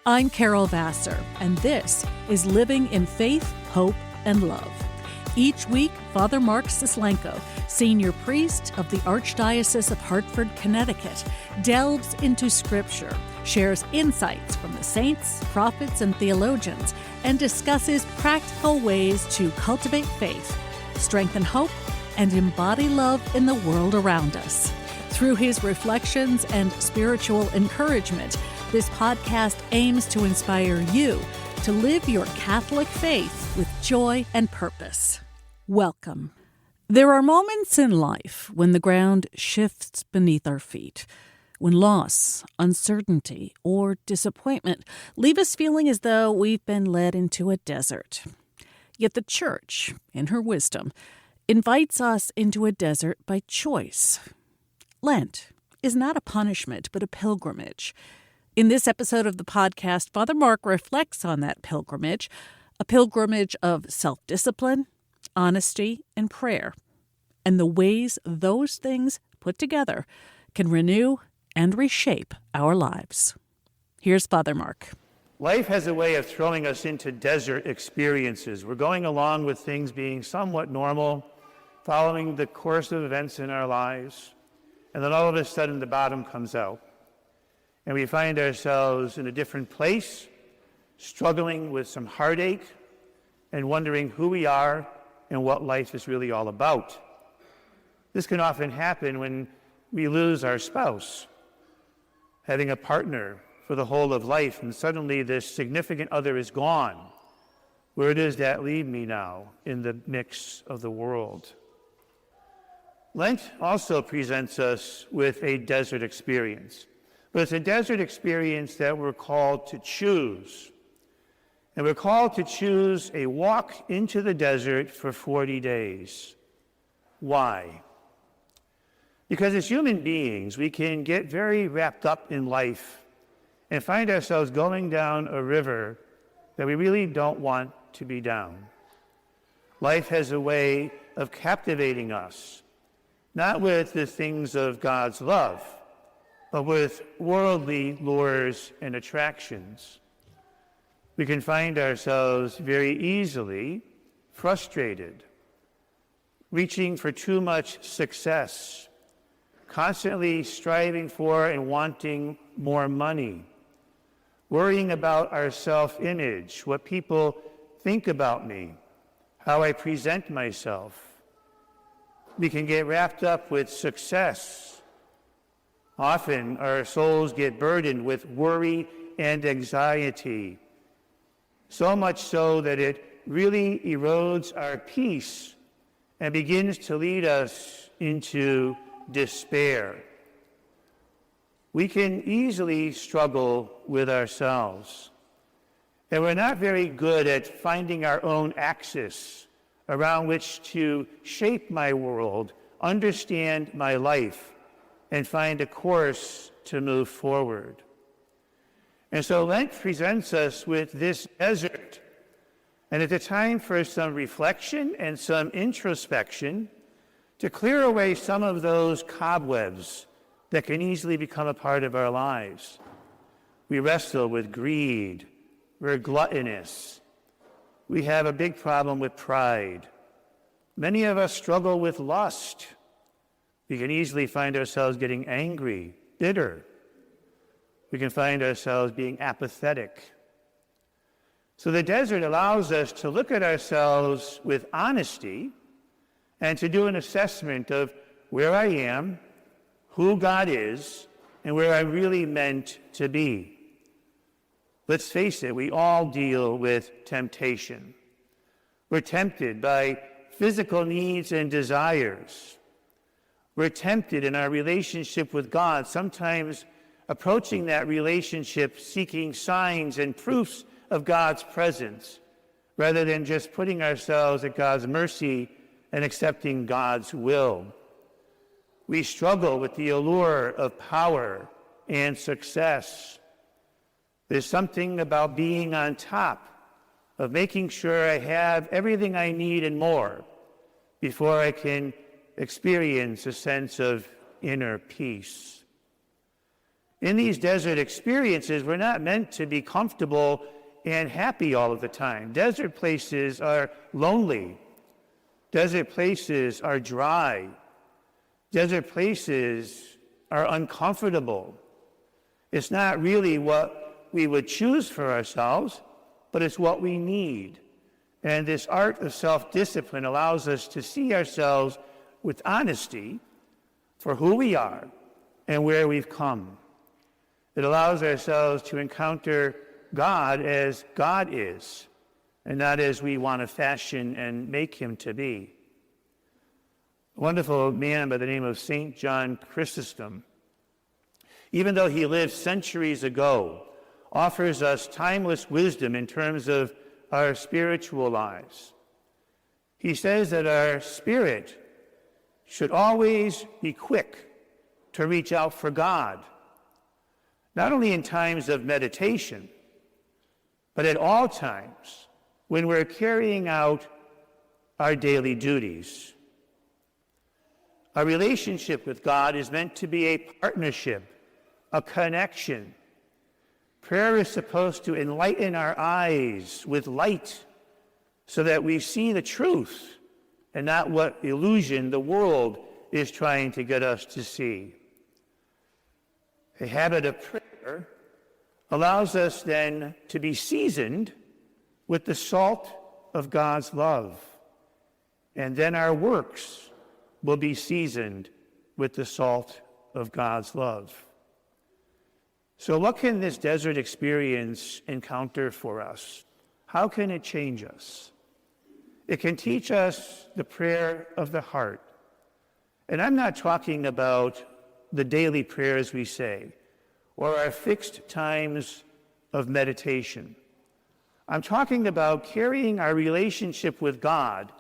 I'm Carol Vassar, and this is Living in Faith, Hope, and Love. Each week, Father Mark Sislenko, senior priest of the Archdiocese of Hartford, Connecticut, delves into Scripture, shares insights from the saints, prophets, and theologians, and discusses practical ways to cultivate faith, strengthen hope, and embody love in the world around us. Through his reflections and spiritual encouragement, this podcast aims to inspire you to live your Catholic faith with joy and purpose. Welcome. There are moments in life when the ground shifts beneath our feet, when loss, uncertainty, or disappointment leave us feeling as though we've been led into a desert. Yet the Church, in her wisdom, invites us into a desert by choice. Lent is not a punishment, but a pilgrimage. In this episode of the podcast, Father Mark reflects on that pilgrimage, a pilgrimage of self-discipline, honesty, and prayer, and the ways those things put together can renew and reshape our lives. Here's Father Mark. Life has a way of throwing us into desert experiences. We're going along with things being somewhat normal, following the course of events in our lives, and then all of a sudden the bottom comes out. And we find ourselves in a different place, struggling with some heartache, and wondering who we are and what life is really all about. This can often happen when we lose our spouse, having a partner for the whole of life, and suddenly this significant other is gone. Where does that leave me now in the mix of the world? Lent also presents us with a desert experience. But it's a desert experience that we're called to choose. And we're called to choose a walk into the desert for 40 days. Why? Because as human beings, we can get very wrapped up in life and find ourselves going down a river that we really don't want to be down. Life has a way of captivating us, not with the things of God's love, but with worldly lures and attractions. We can find ourselves very easily frustrated, reaching for too much success, constantly striving for and wanting more money, worrying about our self-image, what people think about me, how I present myself. We can get wrapped up with success. Often our souls get burdened with worry and anxiety, so much so that it really erodes our peace and begins to lead us into despair. We can easily struggle with ourselves, and we're not very good at finding our own axis around which to shape my world, understand my life, and find a course to move forward. And so Lent presents us with this desert, and it's a time for some reflection and some introspection to clear away some of those cobwebs that can easily become a part of our lives. We wrestle with greed, we're gluttonous, we have a big problem with pride. Many of us struggle with lust. We can easily find ourselves getting angry, bitter. We can find ourselves being apathetic. So the desert allows us to look at ourselves with honesty and to do an assessment of where I am, who God is, and where I'm really meant to be. Let's face it, we all deal with temptation. We're tempted by physical needs and desires. We're tempted in our relationship with God, sometimes approaching that relationship seeking signs and proofs of God's presence, rather than just putting ourselves at God's mercy and accepting God's will. We struggle with the allure of power and success. There's something about being on top, of making sure I have everything I need and more before I can experience a sense of inner peace. In these desert experiences, we're not meant to be comfortable and happy all of the time. Desert places are lonely. Desert places are dry. Desert places are uncomfortable. It's not really what we would choose for ourselves, but it's what we need. And this art of self-discipline allows us to see ourselves with honesty for who we are and where we've come. It allows ourselves to encounter God as God is, and not as we want to fashion and make him to be. A wonderful man by the name of St. John Chrysostom, even though he lived centuries ago, offers us timeless wisdom in terms of our spiritual lives. He says that our spirit should always be quick to reach out for God, not only in times of meditation, but at all times when we're carrying out our daily duties. Our relationship with God is meant to be a partnership, a connection. Prayer is supposed to enlighten our eyes with light so that we see the truth and not what illusion the world is trying to get us to see. A habit of prayer allows us then to be seasoned with the salt of God's love, and then our works will be seasoned with the salt of God's love. So what can this desert experience encounter for us? How can it change us? It can teach us the prayer of the heart. And I'm not talking about the daily prayers we say or our fixed times of meditation. I'm talking about carrying our relationship with God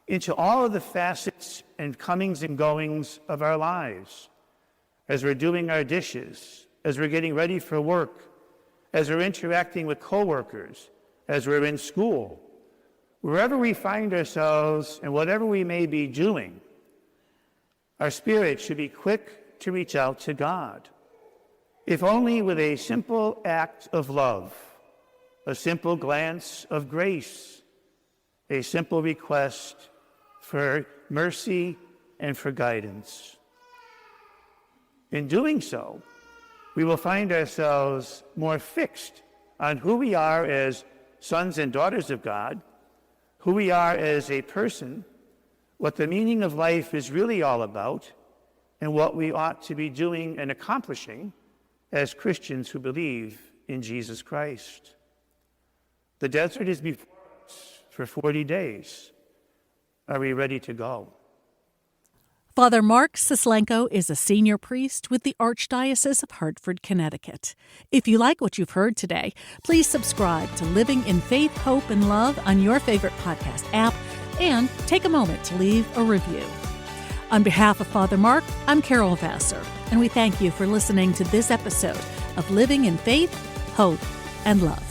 into all of the facets and comings and goings of our lives, as we're doing our dishes, as we're getting ready for work, as we're interacting with coworkers, as we're in school. Wherever we find ourselves and whatever we may be doing, our spirit should be quick to reach out to God, if only with a simple act of love, a simple glance of grace, a simple request for mercy and for guidance. In doing so, we will find ourselves more fixed on who we are as sons and daughters of God, who we are as a person, what the meaning of life is really all about, and what we ought to be doing and accomplishing as Christians who believe in Jesus Christ. The desert is before us for 40 days. Are we ready to go? Father Mark Sislenko is a senior priest with the Archdiocese of Hartford, Connecticut. If you like what you've heard today, please subscribe to Living in Faith, Hope, and Love on your favorite podcast app and take a moment to leave a review. On behalf of Father Mark, I'm Carol Vassar, and we thank you for listening to this episode of Living in Faith, Hope, and Love.